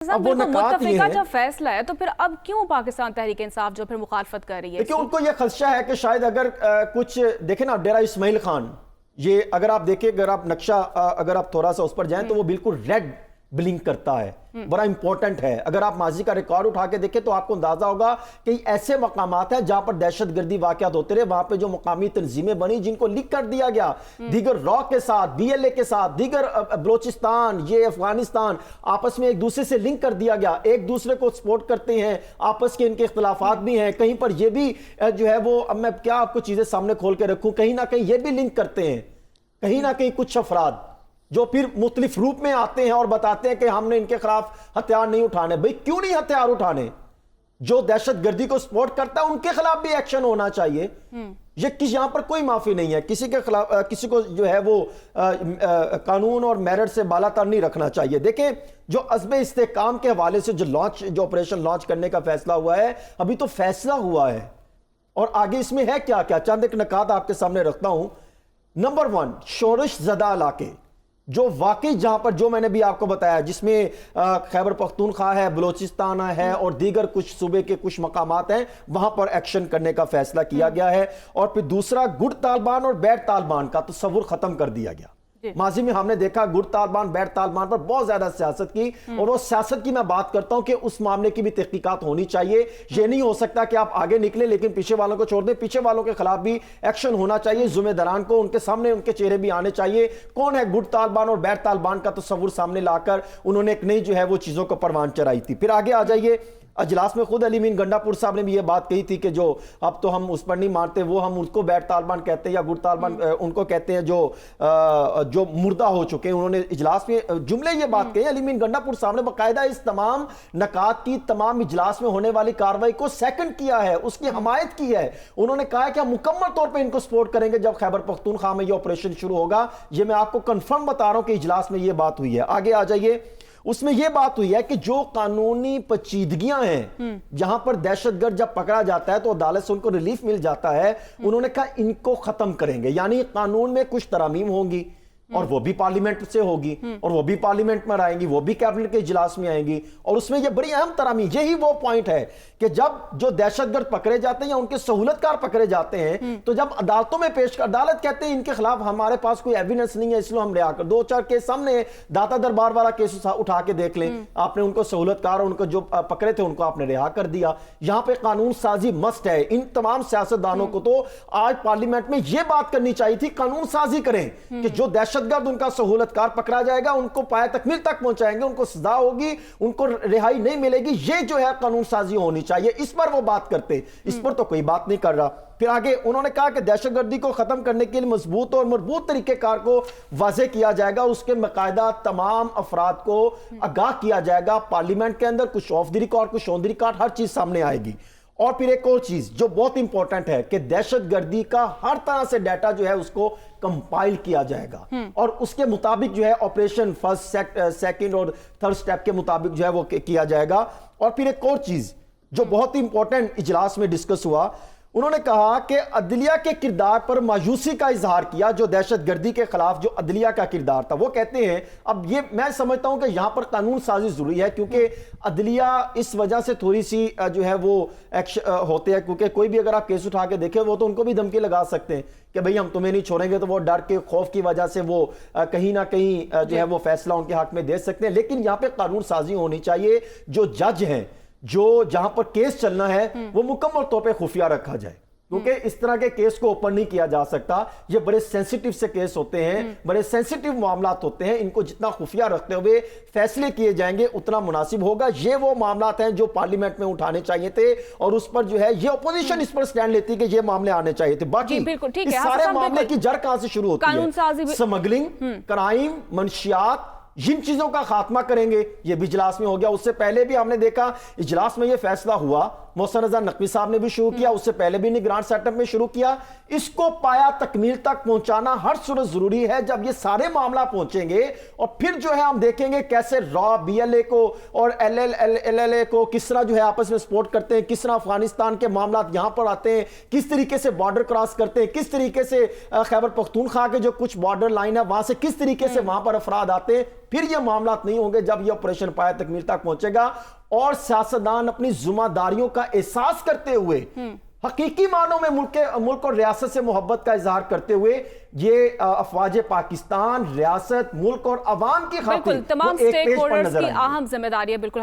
اب وہ نکات یہ ہے جب فیصلہ ہے تو پھر اب کیوں پاکستان تحریک انصاف جو پھر مخالفت کر رہی ہے؟ دیکھیں ان کو یہ خدشہ ہے کہ شاید اگر کچھ دیکھیں نا ڈیرہ اسماعیل خان، یہ اگر آپ دیکھیں، اگر آپ نقشہ اگر آپ تھوڑا سا اس پر جائیں تو وہ بالکل ریڈ بلنک کرتا ہے، بڑا امپورٹنٹ ہے۔ اگر آپ ماضی کا ریکارڈ اٹھا کے دیکھیں تو آپ کو اندازہ ہوگا کہ ایسے مقامات ہیں جہاں پر دہشت گردی واقعات ہوتے رہے، وہاں پہ جو مقامی تنظیمیں بنی جن کو لکھ کر دیا گیا دیگر را کے ساتھ، بی ایل اے کے ساتھ، دیگر بلوچستان، یہ افغانستان، آپس میں ایک دوسرے سے لنک کر دیا گیا، ایک دوسرے کو سپورٹ کرتے ہیں، آپس کے ان کے اختلافات بھی ہیں، کہیں پر یہ بھی جو ہے وہ، اب میں کیا آپ کو چیزیں سامنے کھول کے رکھوں، کہیں نہ کہیں یہ بھی لنک کرتے ہیں، کہیں نہ کہیں کچھ افراد جو پھر مختلف روپ میں آتے ہیں اور بتاتے ہیں کہ ہم نے ان کے خلاف ہتھیار نہیں اٹھانے۔ بھئی کیوں نہیں ہتھیار اٹھانے؟ جو دہشت گردی کو سپورٹ کرتا ہے ان کے خلاف بھی ایکشن ہونا چاہیے۔ یہ یہاں پر کوئی معافی نہیں ہے، کسی کے خلاف کسی کو جو ہے وہ قانون اور میرٹ سے بالا تر نہیں رکھنا چاہیے۔ دیکھیں جو عزم استحکام کے حوالے سے جو آپریشن لانچ کرنے کا فیصلہ ہوا ہے، ابھی تو فیصلہ ہوا ہے اور آگے اس میں ہے کیا کیا، چند ایک نکات آپ کے سامنے رکھتا ہوں۔ نمبر 1، شورش زدہ علاقے جو واقعی جہاں پر جو میں نے بھی آپ کو بتایا، جس میں خیبر پختونخوا ہے، بلوچستان ہے اور دیگر کچھ صوبے کے کچھ مقامات ہیں، وہاں پر ایکشن کرنے کا فیصلہ کیا گیا ہے۔ اور پھر دوسرا، گڈ طالبان اور بیڈ طالبان کا تصور ختم کر دیا گیا۔ ماضی میں ہم نے دیکھا گڈ طالبان بیڈ طالبان پر بہت زیادہ سیاست کی، اور وہ سیاست کی میں بات کرتا ہوں کہ اس معاملے کی بھی تحقیقات ہونی چاہیے۔ یہ نہیں ہو سکتا کہ آپ آگے نکلیں لیکن پیچھے والوں کو چھوڑ دیں، پیچھے والوں کے خلاف بھی ایکشن ہونا چاہیے، ذمہ داران کو ان کے سامنے ان کے چہرے بھی آنے چاہیے، کون ہے گڈ طالبان اور بیڈ طالبان کا تصور سامنے لا کر انہوں نے ایک نئی جو ہے وہ چیزوں کو پروان چڑھائی تھی۔ پھر آگے آ جائیے، اجلاس میں خود علی امین گنڈا پور صاحب نے بھی یہ بات کہی تھی کہ جو اب تو ہم اس پر نہیں مانتے، وہ ہم اس کو بیڈ طالبان کہتے ہیں یا گڈ طالبان ان کو کہتے ہیں جو مردہ ہو چکے ہیں۔ انہوں نے اجلاس میں جملے یہ بات کہی، علی امین گنڈا پور صاحب نے باقاعدہ اس تمام نکات کی، تمام اجلاس میں ہونے والی کارروائی کو سیکنڈ کیا ہے، اس کی حمایت کی ہے۔ انہوں نے کہا کہ ہم مکمل طور پہ ان کو سپورٹ کریں گے جب خیبر پختونخوا میں یہ آپریشن شروع ہوگا۔ یہ میں آپ کو کنفرم بتا رہا ہوں کہ اجلاس میں یہ بات ہوئی ہے۔ آگے آ جائیے، اس میں یہ بات ہوئی ہے کہ جو قانونی پیچیدگیاں ہیں جہاں پر دہشت گرد جب پکڑا جاتا ہے تو عدالت سے ان کو ریلیف مل جاتا ہے، انہوں نے کہا ان کو ختم کریں گے، یعنی قانون میں کچھ ترامیم ہوں گی اور وہ بھی پارلیمنٹ سے ہوگی اور وہ بھی پارلیمنٹ میں آئیں گی، وہ بھی کیبنٹ کے اجلاس میں آئیں گی، اور اس میں یہ بڑی اہم ترامیم، یہی وہ پوائنٹ ہے کہ جب جو دہشت گرد پکڑے جاتے ہیں یا ان کے سہولت کار پکڑے جاتے ہیں تو جب عدالتوں میں پیش کر، عدالت کہتے ہیں ان کے خلاف ہمارے پاس کوئی ایویڈنس نہیں ہے اس لیے ہم رہا کر، 2-4 کیس سامنے داتا دربار والا کیس اٹھا کے دیکھ لیں، آپ نے ان کو سہولت کار ان کو جو پکڑے تھے ان کو آپ نے رہا کر دیا۔ یہاں پہ قانون سازی مست ہے۔ ان تمام سیاستدانوں کو تو آج پارلیمنٹ میں یہ بات کرنی چاہیے تھی، قانون سازی کریں کہ جو دہشت گرد ان کا سہولت کار پکڑا جائے گا ان کو پایہ تکمیل تک پہنچائیں گے، ان کو سزا ہوگی، ان کو رہائی نہیں ملے گی، یہ جو ہے قانون سازی ہونی چاہیے۔ اس پر وہ بات کرتے، اس پر تو کوئی بات نہیں کر رہا۔ پھر آگے انہوں نے کہا کہ دہشت گردی کو ختم کرنے کے لیے مضبوط اور مربوط طریقہ کار کو واضح کیا جائے گا، اس کے باقاعدہ تمام افراد کو آگاہ کیا جائے گا، پارلیمنٹ کے اندر کچھ آف دی ریکارڈ کچھ آن دی ریکارڈ ہر چیز سامنے آئے گی۔ اور پھر ایک اور چیز جو بہت امپورٹنٹ ہے کہ دہشت گردی کا ہر طرح سے ڈیٹا جو ہے اس کو کمپائل کیا جائے گا اور اس کے مطابق جو ہے آپریشن فرسٹ سیکنڈ اور تھرڈ سٹیپ کے مطابق جو ہے وہ کیا جائے گا۔ اور پھر ایک اور چیز جو بہت امپورٹنٹ اجلاس میں ڈسکس ہوا، انہوں نے کہا کہ عدلیہ کے کردار پر مایوسی کا اظہار کیا، جو دہشت گردی کے خلاف جو عدلیہ کا کردار تھا۔ وہ کہتے ہیں، اب یہ میں سمجھتا ہوں کہ یہاں پر قانون سازی ضروری ہے کیونکہ عدلیہ اس وجہ سے تھوڑی سی جو ہے وہ ہوتے ہیں، کیونکہ کوئی بھی اگر آپ کیس اٹھا کے دیکھیں وہ تو ان کو بھی دھمکی لگا سکتے ہیں کہ بھئی ہم تمہیں نہیں چھوڑیں گے، تو وہ ڈر کے خوف کی وجہ سے وہ کہیں نہ کہیں جو ہے وہ فیصلہ ان کے حق میں دے سکتے ہیں۔ لیکن یہاں پہ قانون سازی ہونی چاہیے، جو جج ہیں جو جہاں پر کیس چلنا ہے وہ مکمل طور پہ خفیہ رکھا جائے، کیونکہ اس طرح کے کیس کو اوپن نہیں کیا جا سکتا۔ یہ بڑے سینسیٹیو سے کیس ہوتے ہیں، بڑے سینسیٹیو معاملات ہوتے ہیں، ان کو جتنا خفیہ رکھتے ہوئے فیصلے کیے جائیں گے اتنا مناسب ہوگا۔ یہ وہ معاملات ہیں جو پارلیمنٹ میں اٹھانے چاہیے تھے اور اس پر جو ہے یہ اپوزیشن اس پر سٹینڈ لیتی کہ یہ معاملے آنے چاہیے تھے۔ باقی اس سارے معاملے کی جڑ کہاں سے شروع ہوتی ہے؟ سمگلنگ، کرائم، منشیات، جن چیزوں کا خاتمہ کریں گے۔ یہ بھی اجلاس میں ہو گیا۔ اس سے پہلے بھی ہم نے دیکھا اجلاس میں یہ فیصلہ ہوا، محسن رضا نقوی صاحب نے بھی شروع کیا، اس سے پہلے بھی نگران سیٹ اپ میں شروع کیا۔ اس کو پایا تکمیل تک پہنچانا ہر صورت ضروری ہے۔ جب یہ سارے معاملہ پہنچیں گے اور پھر جو ہے ہم دیکھیں گے کیسے را بی ایل اے کو اور ایل ایل اے کو کس طرح جو ہے آپس میں سپورٹ کرتے ہیں، کس طرح افغانستان کے معاملات یہاں پر آتے ہیں، کس طریقے سے بارڈر کراس کرتے ہیں، کس طریقے سے خیبر پختونخوا کے جو کچھ بارڈر لائن ہے وہاں سے کس طریقے سے وہاں پر افراد آتے ہیں۔ پھر یہ معاملات نہیں ہوں گے جب یہ آپریشن پایا تکمیل تک پہنچے گا اور سیاستدان اپنی ذمہ داریوں کا احساس کرتے ہوئے حقیقی معنوں میں ملک اور ریاست سے محبت کا اظہار کرتے ہوئے یہ افواج پاکستان ریاست ملک اور عوام کی خاطر بالکل تمام وہ ایک سٹیک پیج پر ہولڈرز نظر کی آئیں گے۔ اہم ذمہ داری ہے، بالکل